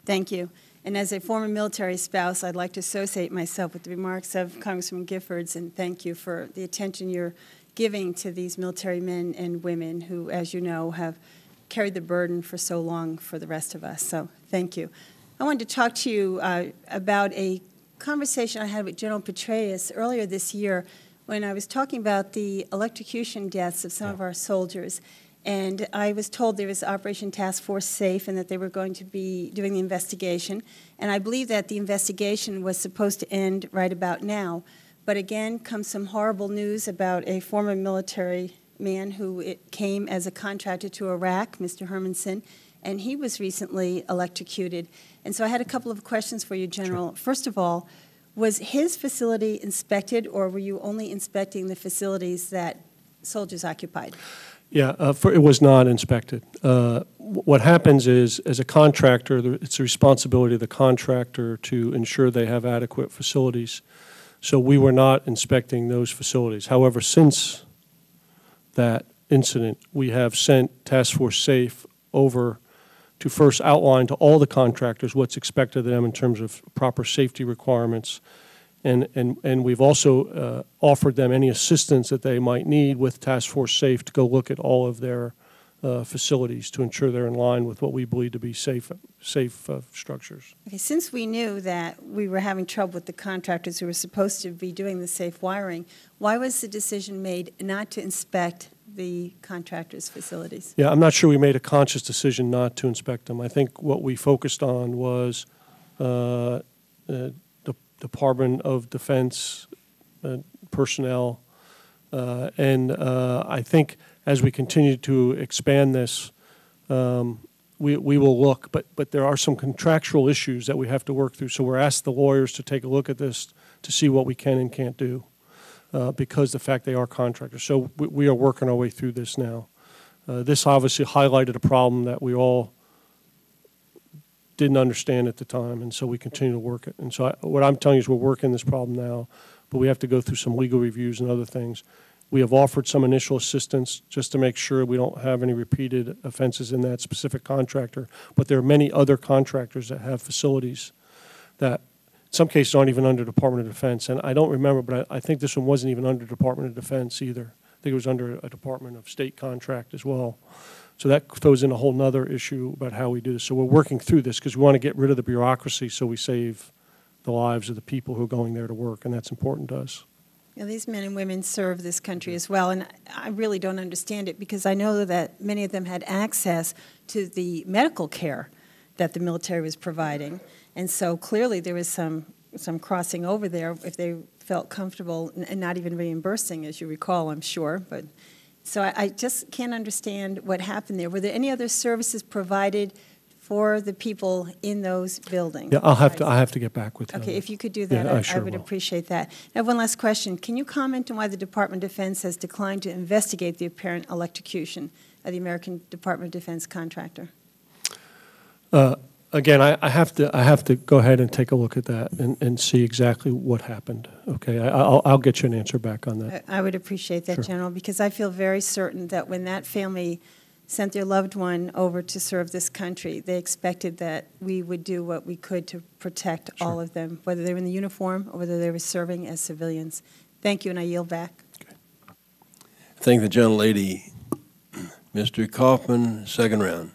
Thank you. And as a former military spouse, I'd like to associate myself with the remarks of Congresswoman Giffords, and thank you for the attention you're giving to these military men and women who, as you know, have carried the burden for so long for the rest of us. So thank you. I wanted to talk to you about a conversation I had with General Petraeus earlier this year when I was talking about the electrocution deaths of some of our soldiers. And I was told there was Operation Task Force Safe and that they were going to be doing the investigation. And I believe that the investigation was supposed to end right about now. But again comes some horrible news about a former military man who came as a contractor to Iraq, Mr. Hermanson, and he was recently electrocuted. And so I had a couple of questions for you, General. Sure. First of all, was his facility inspected, or were you only inspecting the facilities that soldiers occupied? Yeah, it was not inspected. What happens is, as a contractor, it's the responsibility of the contractor to ensure they have adequate facilities. So we were not inspecting those facilities. However, since that incident, we have sent Task Force Safe over to first outline to all the contractors what's expected of them in terms of proper safety requirements. And we've also offered them any assistance that they might need with Task Force Safe to go look at all of their facilities to ensure they're in line with what we believe to be safe structures. Okay, since we knew that we were having trouble with the contractors who were supposed to be doing the safe wiring, why was the decision made not to inspect the contractors' facilities? Yeah, I'm not sure we made a conscious decision not to inspect them. I think what we focused on was the Department of Defense personnel, and I think as we continue to expand this, we will look, but there are some contractual issues that we have to work through, so we're asked the lawyers to take a look at this to see what we can and can't do because the fact they are contractors. So we are working our way through this now. This obviously highlighted a problem that we all didn't understand at the time, and so we continue to work it. And so what I'm telling you is we're working this problem now, but we have to go through some legal reviews and other things. We have offered some initial assistance just to make sure we don't have any repeated offenses in that specific contractor, but there are many other contractors that have facilities that in some cases aren't even under Department of Defense. And I don't remember, but I think this one wasn't even under Department of Defense either. I think it was under a Department of State contract as well. So that throws in a whole nother issue about how we do this. So we're working through this because we want to get rid of the bureaucracy so we save the lives of the people who are going there to work, and that's important to us. You know, these men and women serve this country as well, and I really don't understand it because I know that many of them had access to the medical care that the military was providing, and so clearly there was some crossing over there if they felt comfortable and not even reimbursing, as you recall, I'm sure, but. So I just can't understand what happened there. Were there any other services provided for the people in those buildings? Yeah, I have to get back with you. Okay, if you could do that, yeah, I would appreciate that. Now, one last question. Can you comment on why the Department of Defense has declined to investigate the apparent electrocution of the American Department of Defense contractor? Again, I have to go ahead and take a look at that and see exactly what happened. Okay, I'll get you an answer back on that. I would appreciate that, sure. General, because I feel very certain that when that family sent their loved one over to serve this country, they expected that we would do what we could to protect sure. all of them, whether they were in the uniform or whether they were serving as civilians. Thank you, and I yield back. Okay. Thank the gentlelady. Mr. Kaufman, second round.